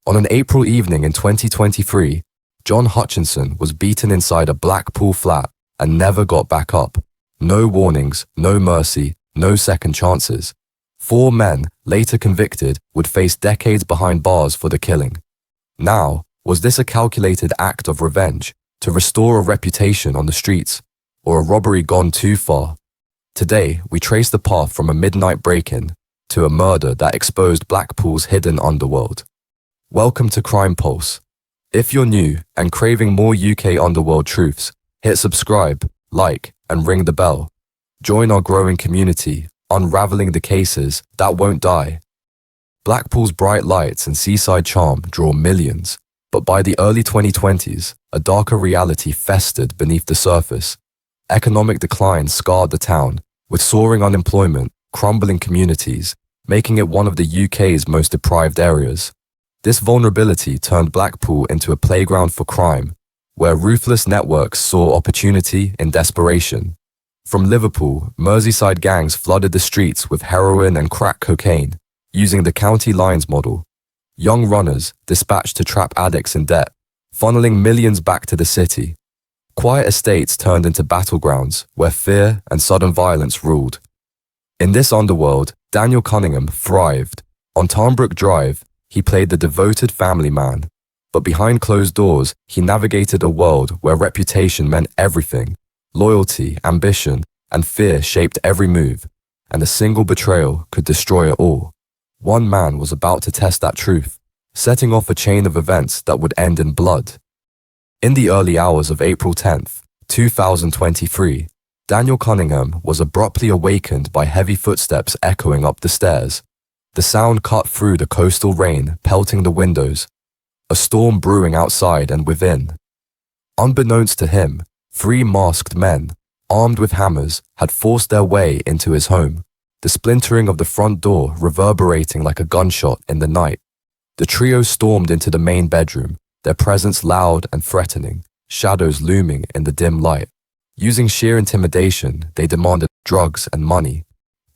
On an April evening in 2023, John Hutchinson was beaten inside a Blackpool flat and never got back up. No warnings, no mercy, no second chances. 4 men, later convicted, would face decades behind bars for the killing. Now, was this a calculated act of revenge to restore a reputation on the streets, or a robbery gone too far? Today, we trace the path from a midnight break-in to a murder that exposed Blackpool's hidden underworld. Welcome to Crime Pulse. If you're new and craving more UK underworld truths, hit subscribe, like, and ring the bell. Join our growing community, unraveling the cases that won't die. Blackpool's bright lights and seaside charm draw millions, but by the early 2020s, a darker reality festered beneath the surface. Economic decline scarred the town, with soaring unemployment, crumbling communities, making it one of the UK's most deprived areas. This vulnerability turned Blackpool into a playground for crime, where ruthless networks saw opportunity in desperation. From Liverpool, Merseyside gangs flooded the streets with heroin and crack cocaine, using the county lines model. Young runners dispatched to trap addicts in debt, funneling millions back to the city. Quiet estates turned into battlegrounds where fear and sudden violence ruled. In this underworld, Daniel Cunningham thrived. On Tarnbrook Drive, he played the devoted family man. But behind closed doors, he navigated a world where reputation meant everything. Loyalty, ambition, and fear shaped every move, and a single betrayal could destroy it all. One man was about to test that truth, setting off a chain of events that would end in blood. In the early hours of April 10th, 2023, Daniel Cunningham was abruptly awakened by heavy footsteps echoing up the stairs. The sound cut through the coastal rain, pelting the windows, a storm brewing outside and within. Unbeknownst to him, 3 masked men, armed with hammers, had forced their way into his home, the splintering of the front door reverberating like a gunshot in the night. The trio stormed into the main bedroom, their presence loud and threatening, shadows looming in the dim light. Using sheer intimidation, they demanded drugs and money.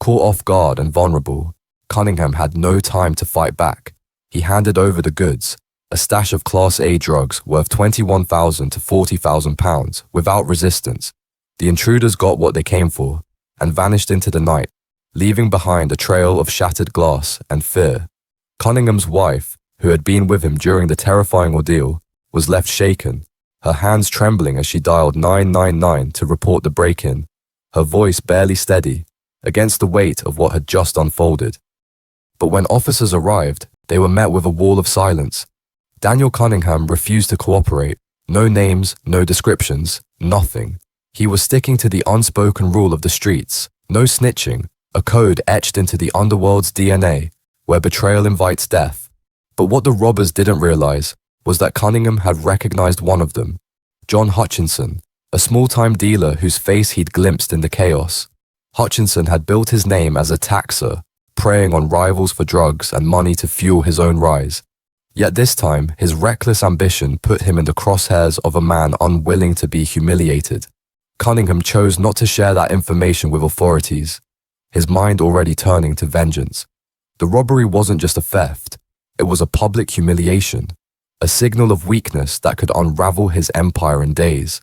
Caught off guard and vulnerable, Cunningham had no time to fight back. He handed over the goods, a stash of Class A drugs worth £21,000 to £40,000, without resistance. The intruders got what they came for and vanished into the night, leaving behind a trail of shattered glass and fear. Cunningham's wife, who had been with him during the terrifying ordeal, was left shaken, her hands trembling as she dialed 999 to report the break-in, her voice barely steady, against the weight of what had just unfolded. But when officers arrived, they were met with a wall of silence. Daniel Cunningham refused to cooperate. No names, no descriptions, nothing. He was sticking to the unspoken rule of the streets. No snitching, a code etched into the underworld's DNA, where betrayal invites death. But what the robbers didn't realize was that Cunningham had recognized one of them, John Hutchinson, a small-time dealer whose face he'd glimpsed in the chaos. Hutchinson had built his name as a taxer, preying on rivals for drugs and money to fuel his own rise. Yet this time, his reckless ambition put him in the crosshairs of a man unwilling to be humiliated. Cunningham chose not to share that information with authorities, his mind already turning to vengeance. The robbery wasn't just a theft, it was a public humiliation, a signal of weakness that could unravel his empire in days.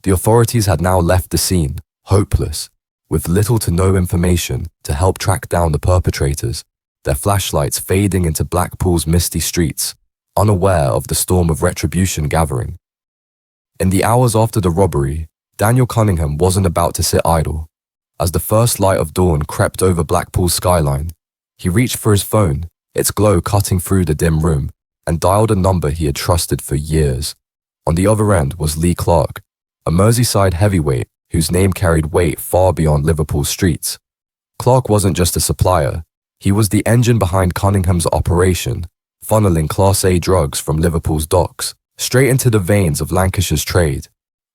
The authorities had now left the scene, hopeless, with little to no information to help track down the perpetrators, their flashlights fading into Blackpool's misty streets, unaware of the storm of retribution gathering. In the hours after the robbery, Daniel Cunningham wasn't about to sit idle. As the first light of dawn crept over Blackpool's skyline, he reached for his phone, its glow cutting through the dim room, and dialed a number he had trusted for years. On the other end was Lee Clark, a Merseyside heavyweight whose name carried weight far beyond Liverpool streets. Clark wasn't just a supplier, he was the engine behind Cunningham's operation, funneling Class A drugs from Liverpool's docks, straight into the veins of Lancashire's trade.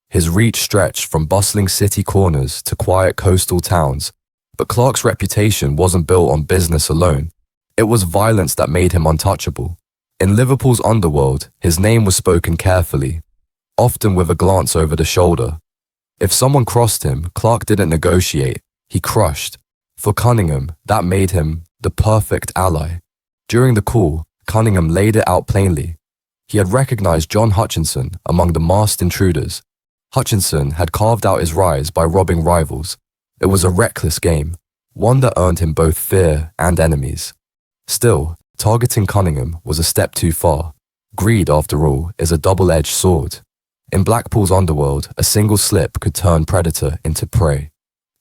His reach stretched from bustling city corners to quiet coastal towns, but Clark's reputation wasn't built on business alone. It was violence that made him untouchable. In Liverpool's underworld, his name was spoken carefully, often with a glance over the shoulder. If someone crossed him, Clark didn't negotiate, he crushed. For Cunningham, that made him the perfect ally. During the call, Cunningham laid it out plainly. He had recognized John Hutchinson among the masked intruders. Hutchinson had carved out his rise by robbing rivals. It was a reckless game, one that earned him both fear and enemies. Still, targeting Cunningham was a step too far. Greed, after all, is a double-edged sword. In Blackpool's underworld, a single slip could turn predator into prey.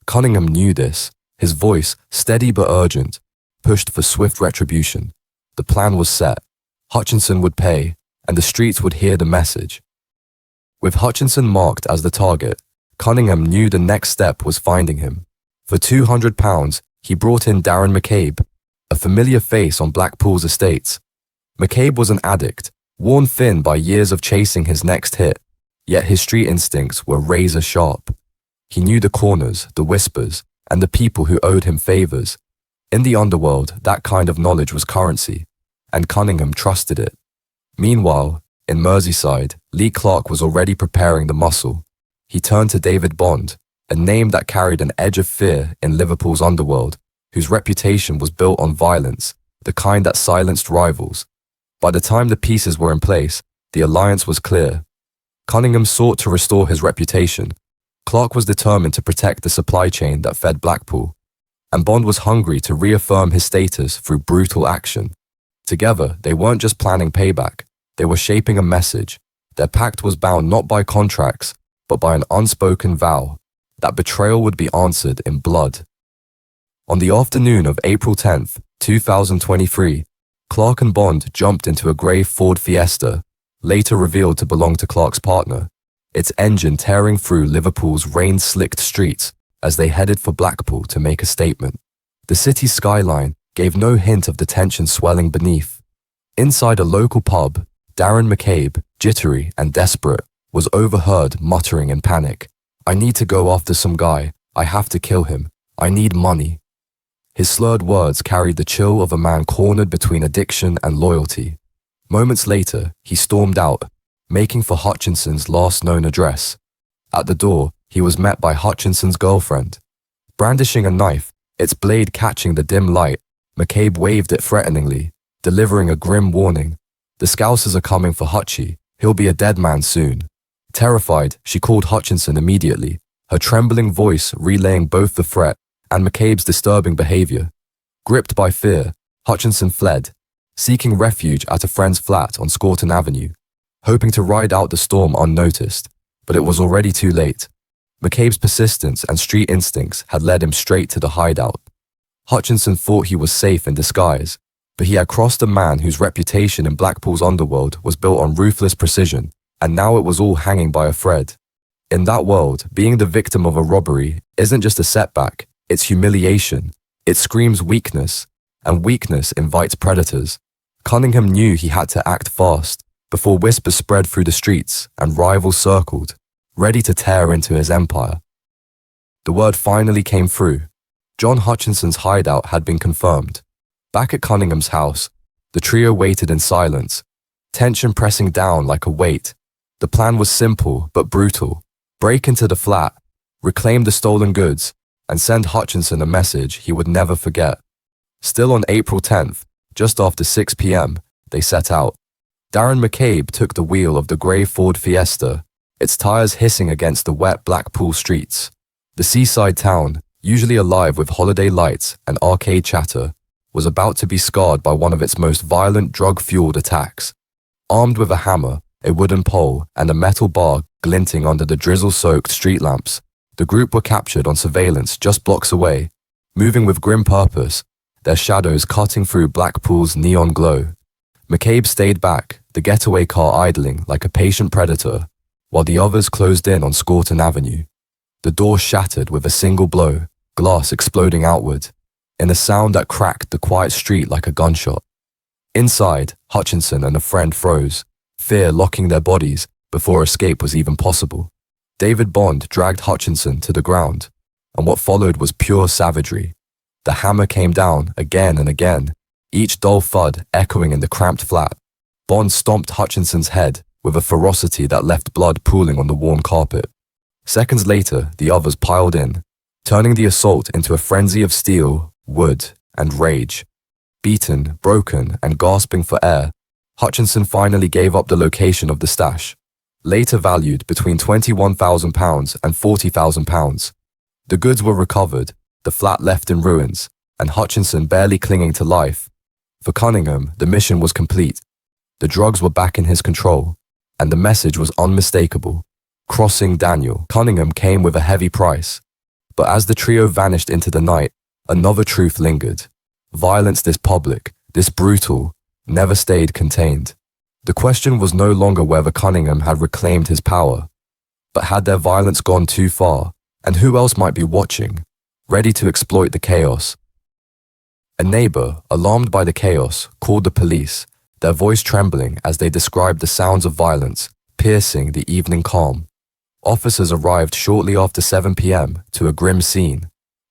Cunningham knew this. His voice, steady but urgent, pushed for swift retribution. The plan was set. Hutchinson would pay, and the streets would hear the message. With Hutchinson marked as the target, Cunningham knew the next step was finding him. For £200, he brought in Darren McCabe, a familiar face on Blackpool's estates. McCabe was an addict, worn thin by years of chasing his next hit, yet his street instincts were razor sharp. He knew the corners, the whispers, and the people who owed him favors. In the underworld, that kind of knowledge was currency, and Cunningham trusted it. Meanwhile, in Merseyside, Lee Clark was already preparing the muscle. He turned to David Bond, a name that carried an edge of fear in Liverpool's underworld, whose reputation was built on violence, the kind that silenced rivals. By the time the pieces were in place, the alliance was clear. Cunningham sought to restore his reputation. Clark was determined to protect the supply chain that fed Blackpool, and Bond was hungry to reaffirm his status through brutal action. Together, they weren't just planning payback, they were shaping a message. Their pact was bound not by contracts, but by an unspoken vow that betrayal would be answered in blood. On the afternoon of April 10th, 2023, Clark and Bond jumped into a grey Ford Fiesta, later revealed to belong to Clark's partner, its engine tearing through Liverpool's rain-slicked streets as they headed for Blackpool to make a statement. The city's skyline gave no hint of the tension swelling beneath. Inside a local pub, Darren McCabe, jittery and desperate, was overheard muttering in panic, "I need to go after some guy. I have to kill him. I need money." His slurred words carried the chill of a man cornered between addiction and loyalty. Moments later, he stormed out, making for Hutchinson's last known address. At the door, he was met by Hutchinson's girlfriend. Brandishing a knife, its blade catching the dim light, McCabe waved it threateningly, delivering a grim warning. "The Scousers are coming for Hutchie. He'll be a dead man soon." Terrified, she called Hutchinson immediately, her trembling voice relaying both the threat and McCabe's disturbing behavior. Gripped by fear, Hutchinson fled, seeking refuge at a friend's flat on Scorton Avenue, hoping to ride out the storm unnoticed, but it was already too late. McCabe's persistence and street instincts had led him straight to the hideout. Hutchinson thought he was safe in disguise, but he had crossed a man whose reputation in Blackpool's underworld was built on ruthless precision, and now it was all hanging by a thread. In that world, being the victim of a robbery isn't just a setback, it's humiliation. It screams weakness, and weakness invites predators. Cunningham knew he had to act fast, before whispers spread through the streets and rivals circled, ready to tear into his empire. The word finally came through. John Hutchinson's hideout had been confirmed. Back at Cunningham's house, the trio waited in silence, tension pressing down like a weight. The plan was simple but brutal. Break into the flat, reclaim the stolen goods, and send Hutchinson a message he would never forget. Still on April 10th, just after 6 p.m., they set out. Darren McCabe took the wheel of the grey Ford Fiesta, its tires hissing against the wet Blackpool streets. The seaside town, usually alive with holiday lights and arcade chatter, was about to be scarred by one of its most violent drug-fueled attacks. Armed with a hammer, a wooden pole, and a metal bar glinting under the drizzle-soaked street lamps, the group were captured on surveillance just blocks away, moving with grim purpose, their shadows cutting through Blackpool's neon glow. McCabe stayed back, the getaway car idling like a patient predator, while the others closed in on Scorton Avenue. The door shattered with a single blow, glass exploding outward, in a sound that cracked the quiet street like a gunshot. Inside, Hutchinson and a friend froze, fear locking their bodies before escape was even possible. David Bond dragged Hutchinson to the ground, and what followed was pure savagery. The hammer came down again and again, each dull thud echoing in the cramped flat. Bond stomped Hutchinson's head with a ferocity that left blood pooling on the worn carpet. Seconds later, the others piled in, turning the assault into a frenzy of steel, wood, and rage. Beaten, broken, and gasping for air, Hutchinson finally gave up the location of the stash, later valued between £21,000 and £40,000. The goods were recovered, the flat left in ruins, and Hutchinson barely clinging to life. For Cunningham, the mission was complete. The drugs were back in his control, and the message was unmistakable. Crossing Daniel Cunningham came with a heavy price. But as the trio vanished into the night, another truth lingered. Violence this public, this brutal, never stayed contained. The question was no longer whether Cunningham had reclaimed his power, but had their violence gone too far, and who else might be watching, ready to exploit the chaos? A neighbor, alarmed by the chaos, called the police, their voice trembling as they described the sounds of violence, piercing the evening calm. Officers arrived shortly after 7 p.m. to a grim scene.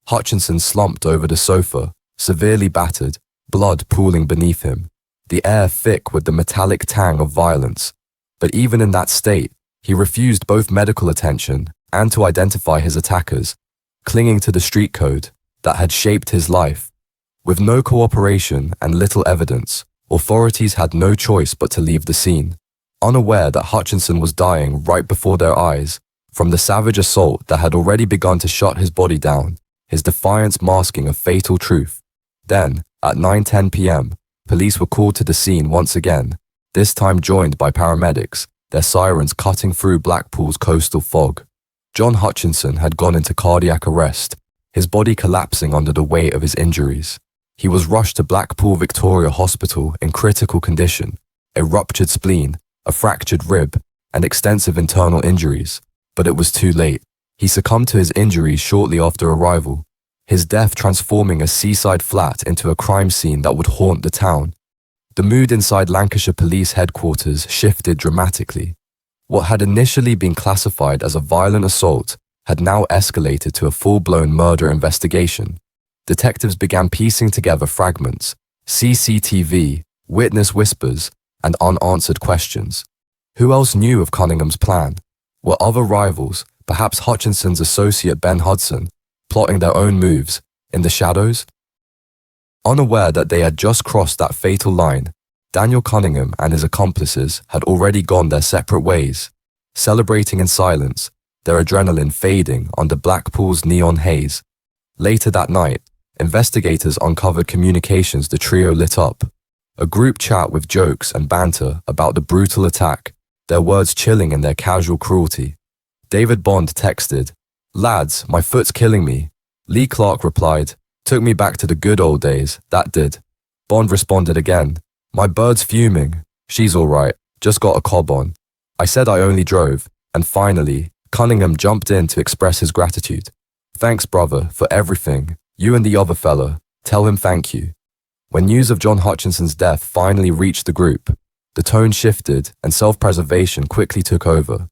Hutchinson slumped over the sofa, severely battered, blood pooling beneath him, the air thick with the metallic tang of violence. But even in that state, he refused both medical attention and to identify his attackers, clinging to the street code that had shaped his life. With no cooperation and little evidence, authorities had no choice but to leave the scene, unaware that Hutchinson was dying right before their eyes from the savage assault that had already begun to shut his body down, his defiance masking a fatal truth. Then, at 9:10 p.m., police were called to the scene once again, this time joined by paramedics, their sirens cutting through Blackpool's coastal fog. John Hutchinson had gone into cardiac arrest, his body collapsing under the weight of his injuries. He was rushed to Blackpool Victoria Hospital in critical condition, a ruptured spleen, a fractured rib, and extensive internal injuries. But it was too late. He succumbed to his injuries shortly after arrival, his death transforming a seaside flat into a crime scene that would haunt the town. The mood inside Lancashire Police Headquarters shifted dramatically. What had initially been classified as a violent assault had now escalated to a full-blown murder investigation. Detectives began piecing together fragments, CCTV, witness whispers, and unanswered questions. Who else knew of Cunningham's plan? Were other rivals, perhaps Hutchinson's associate Ben Hudson, plotting their own moves in the shadows? Unaware that they had just crossed that fatal line, Daniel Cunningham and his accomplices had already gone their separate ways, celebrating in silence, their adrenaline fading under Blackpool's neon haze. Later that night, investigators uncovered communications the trio lit up, a group chat with jokes and banter about the brutal attack, their words chilling in their casual cruelty. David Bond texted, "Lads, my foot's killing me." Lee Clark replied, "Took me back to the good old days, that did." Bond responded again, "My bird's fuming. She's all right, just got a cob on. I said I only drove." And finally, Cunningham jumped in to express his gratitude. "Thanks, brother, for everything. You and the other fella, tell him thank you." When news of John Hutchinson's death finally reached the group, the tone shifted and self-preservation quickly took over.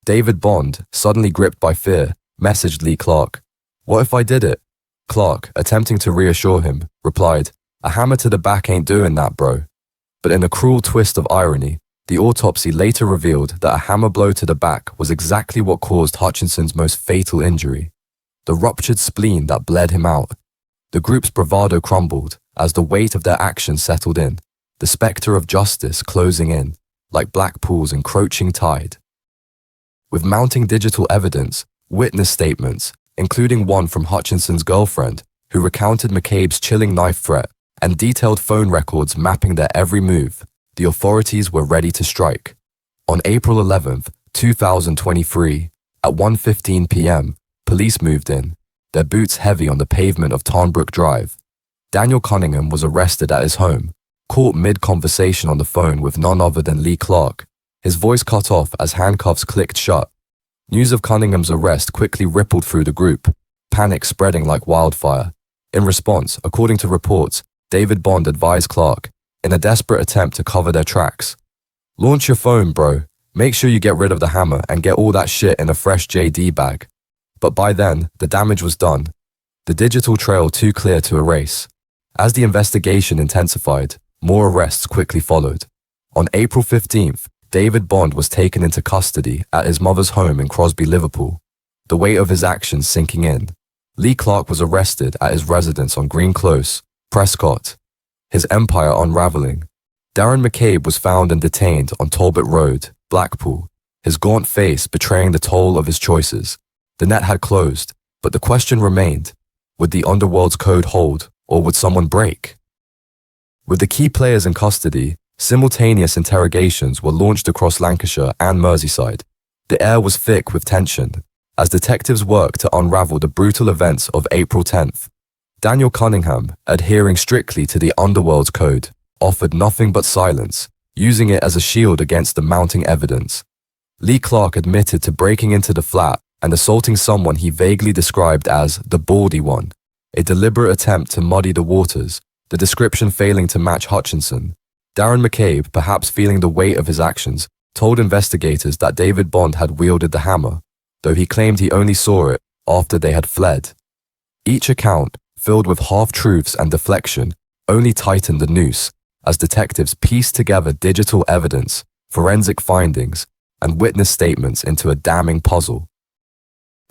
David Bond, suddenly gripped by fear, messaged Lee Clark, "What if I did it?" Clark, attempting to reassure him, replied, "A hammer to the back ain't doing that, bro." But in a cruel twist of irony, the autopsy later revealed that a hammer blow to the back was exactly what caused Hutchinson's most fatal injury, the ruptured spleen that bled him out. The group's bravado crumbled as the weight of their actions settled in, the spectre of justice closing in, like Blackpool's encroaching tide. With mounting digital evidence, witness statements, including one from Hutchinson's girlfriend, who recounted McCabe's chilling knife threat, and detailed phone records mapping their every move, the authorities were ready to strike. On April 11th, 2023, at 1:15 p.m., police moved in, their boots heavy on the pavement of Tarnbrook Drive. Daniel Cunningham was arrested at his home, caught mid-conversation on the phone with none other than Lee Clark, his voice cut off as handcuffs clicked shut. News of Cunningham's arrest quickly rippled through the group, panic spreading like wildfire. In response, according to reports, David Bond advised Clark, in a desperate attempt to cover their tracks, "Launch your phone, bro. Make sure you get rid of the hammer and get all that shit in a fresh JD bag." But by then, the damage was done, the digital trail too clear to erase. As the investigation intensified, more arrests quickly followed. On April 15th, David Bond was taken into custody at his mother's home in Crosby, Liverpool, the weight of his actions sinking in. Lee Clark was arrested at his residence on Green Close, Prescott. his empire unraveling. Darren McCabe was found and detained on Talbot Road, Blackpool, his gaunt face betraying the toll of his choices. The net had closed, but the question remained, would the underworld's code hold, or would someone break? With the key players in custody, simultaneous interrogations were launched across Lancashire and Merseyside. The air was thick with tension, as detectives worked to unravel the brutal events of April 10th. Daniel Cunningham, adhering strictly to the underworld's code, offered nothing but silence, using it as a shield against the mounting evidence. Lee Clark admitted to breaking into the flat and assaulting someone he vaguely described as the baldy one, a deliberate attempt to muddy the waters, the description failing to match Hutchinson. Darren McCabe, perhaps feeling the weight of his actions, told investigators that David Bond had wielded the hammer, though he claimed he only saw it after they had fled. Each account, filled with half-truths and deflection, only tightened the noose as detectives pieced together digital evidence, forensic findings, and witness statements into a damning puzzle.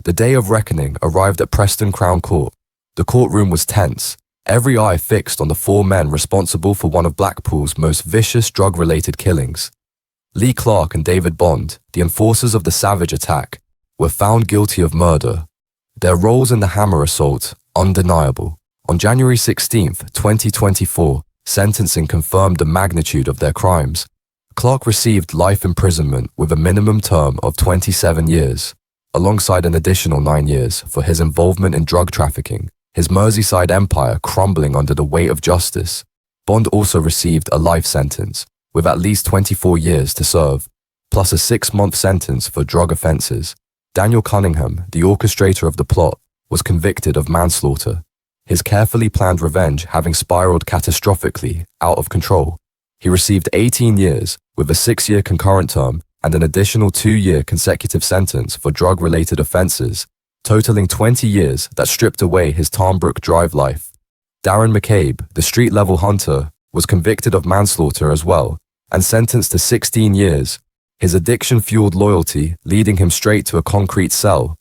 The day of reckoning arrived at Preston Crown Court. The courtroom was tense, every eye fixed on the four men responsible for one of Blackpool's most vicious drug-related killings. Lee Clark and David Bond, the enforcers of the savage attack, were found guilty of murder. Their roles in the hammer assault, undeniable. On January 16, 2024, sentencing confirmed the magnitude of their crimes. Clark received life imprisonment with a minimum term of 27 years, alongside an additional 9 years for his involvement in drug trafficking, his Merseyside empire crumbling under the weight of justice. Bond also received a life sentence, with at least 24 years to serve, plus a 6-month sentence for drug offences. Daniel Cunningham, the orchestrator of the plot, was convicted of manslaughter, his carefully planned revenge having spiraled catastrophically out of control. He received 18 years, with a 6-year concurrent term and an additional 2-year consecutive sentence for drug-related offences, totaling 20 years that stripped away his Tarnbrook Drive life. Darren McCabe, the street-level hunter, was convicted of manslaughter as well and sentenced to 16 years, his addiction-fueled loyalty leading him straight to a concrete cell.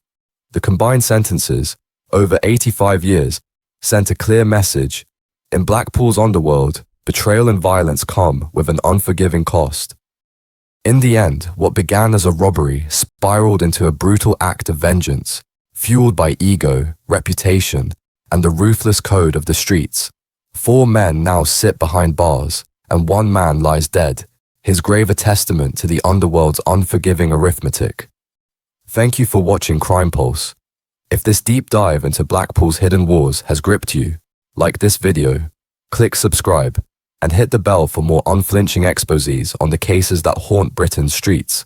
The combined sentences, over 85 years, sent a clear message. In Blackpool's underworld, betrayal and violence come with an unforgiving cost. In the end, what began as a robbery spiraled into a brutal act of vengeance, fueled by ego, reputation, and the ruthless code of the streets. 4 men now sit behind bars, and 1 man lies dead, his grave a testament to the underworld's unforgiving arithmetic. Thank you for watching Crime Pulse. If this deep dive into Blackpool's hidden wars has gripped you, like this video, click subscribe, and hit the bell for more unflinching exposés on the cases that haunt Britain's streets.